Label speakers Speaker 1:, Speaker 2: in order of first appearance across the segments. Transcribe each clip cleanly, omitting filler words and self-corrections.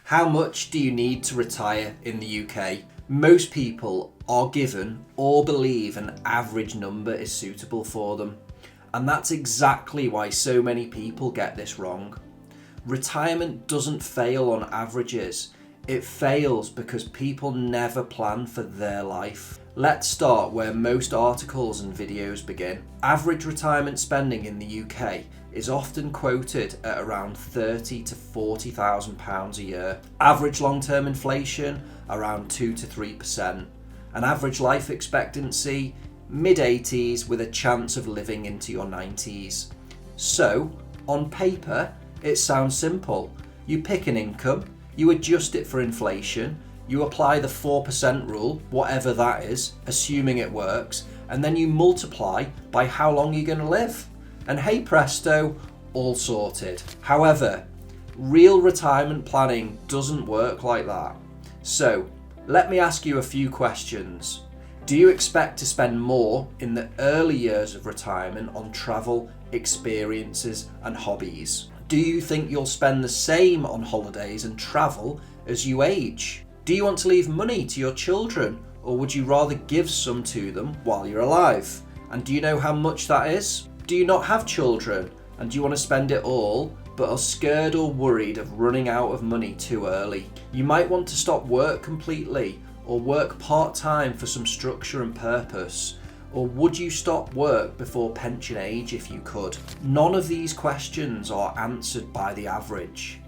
Speaker 1: How much do you need to retire in the UK? Most people are given or believe an average number is suitable for them. And that's exactly why so many people get this wrong. Retirement doesn't fail on averages. It fails because people never plan for their life. Let's start where most articles and videos begin. Average retirement spending in the UK is often quoted at around £30,000 to £40,000 a year. Average long-term inflation around 2 to 3%. An average life expectancy mid-80s with a chance of living into your 90s. So, on paper, it sounds simple. You pick an income, you adjust it for inflation, you apply the 4% rule, whatever that is, assuming it works, and then you multiply by how long you're going to live. And hey presto, all sorted. However, real retirement planning doesn't work like that. So, let me ask you a few questions. Do you expect to spend more in the early years of retirement on travel, experiences, and hobbies? Do you think you'll spend the same on holidays and travel as you age? Do you want to leave money to your children, or would you rather give some to them while you're alive? And do you know how much that is? Do you not have children, and do you want to spend it all, but are scared or worried of running out of money too early? You might want to stop work completely, or work part-time for some structure and purpose. Or would you stop work before pension age if you could? None of these questions are answered by the average.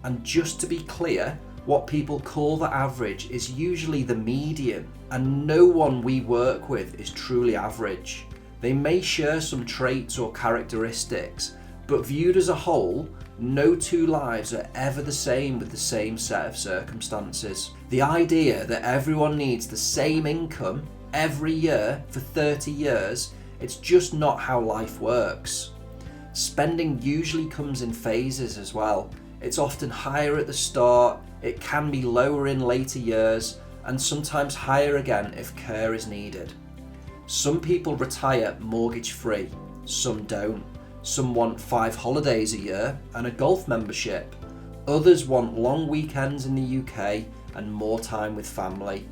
Speaker 1: And just to be clear, what people call the average is usually the median, and no one we work with is truly average. They may share some traits or characteristics, but viewed as a whole, no two lives are ever the same with the same set of circumstances. The idea that everyone needs the same income every year for 30 years, it's just not how life works. Spending usually comes in phases as well. It's often higher at the start, it can be lower in later years, and sometimes higher again if care is needed. Some people retire mortgage free, some don't. Some want 5 holidays a year and a golf membership. Others want long weekends in the UK and more time with family.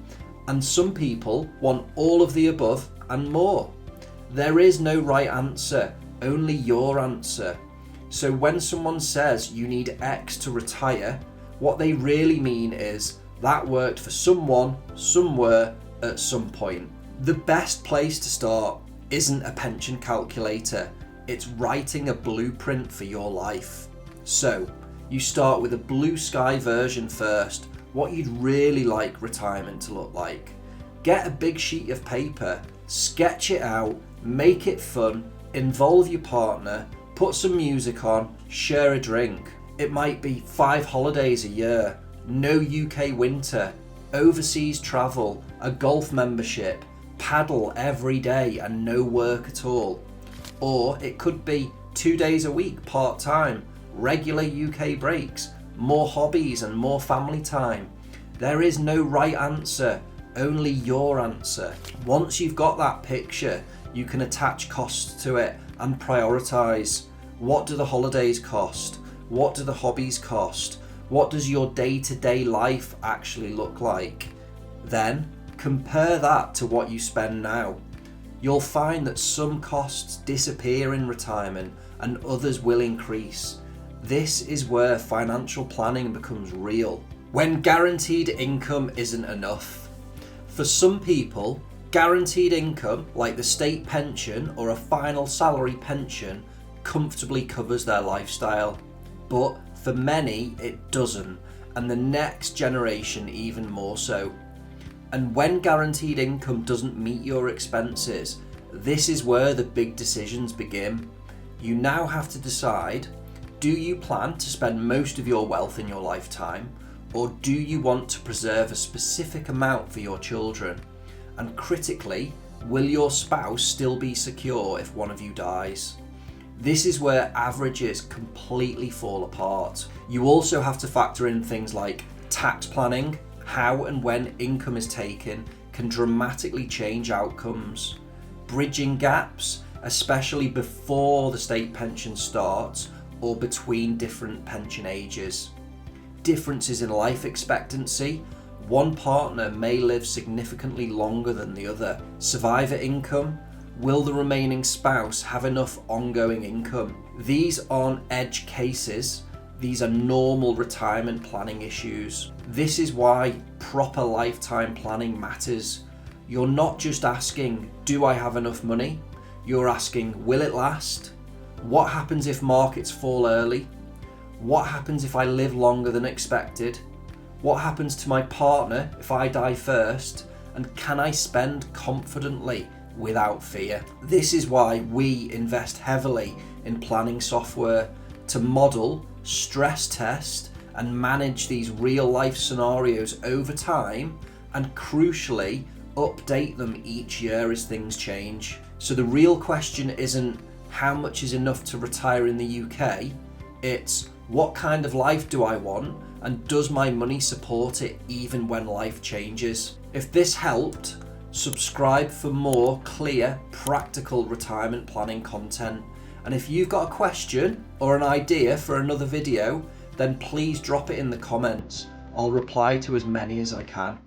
Speaker 1: And some people want all of the above and more. There is no right answer, only your answer. So when someone says you need X to retire, what they really mean is that worked for someone, somewhere, at some point. The best place to start isn't a pension calculator, it's writing a blueprint for your life. So, you start with a blue sky version first, what you'd really like retirement to look like. Get a big sheet of paper, sketch it out, make it fun, involve your partner, put some music on, share a drink. It might be 5 holidays a year, no UK winter, overseas travel, a golf membership, paddle every day and no work at all. Or it could be 2 days a week part-time, regular UK breaks, more hobbies and more family time. There is no right answer, only your answer. Once you've got that picture, you can attach costs to it and prioritise. What do the holidays cost? What do the hobbies cost? What does your day-to-day life actually look like? Then compare that to what you spend now. You'll find that some costs disappear in retirement and others will increase. This is where financial planning becomes real. When guaranteed income isn't enough. For some people, guaranteed income, like the state pension or a final salary pension, comfortably covers their lifestyle. But for many, it doesn't, and the next generation even more so. And when guaranteed income doesn't meet your expenses, this is where the big decisions begin. You now have to decide, do you plan to spend most of your wealth in your lifetime, or do you want to preserve a specific amount for your children? And critically, will your spouse still be secure if one of you dies? This is where averages completely fall apart. You also have to factor in things like tax planning. How and when income is taken can dramatically change outcomes. Bridging gaps, especially before the state pension starts or between different pension ages. differences in life expectancy. One partner may live significantly longer than the other. Survivor income. Will the remaining spouse have enough ongoing income? These aren't edge cases. These are normal retirement planning issues. This is why proper lifetime planning matters. You're not just asking, do I have enough money? You're asking, will it last? What happens if markets fall early? What happens if I live longer than expected? What happens to my partner if I die first? And can I spend confidently without fear? This is why we invest heavily in planning software to model, stress test, and manage these real life scenarios over time, and crucially, update them each year as things change. So the real question isn't how much is enough to retire in the UK, it's what kind of life do I want, and does my money support it even when life changes? If this helped, subscribe for more clear, practical retirement planning content. And if you've got a question or an idea for another video, then please drop it in the comments. I'll reply to as many as I can.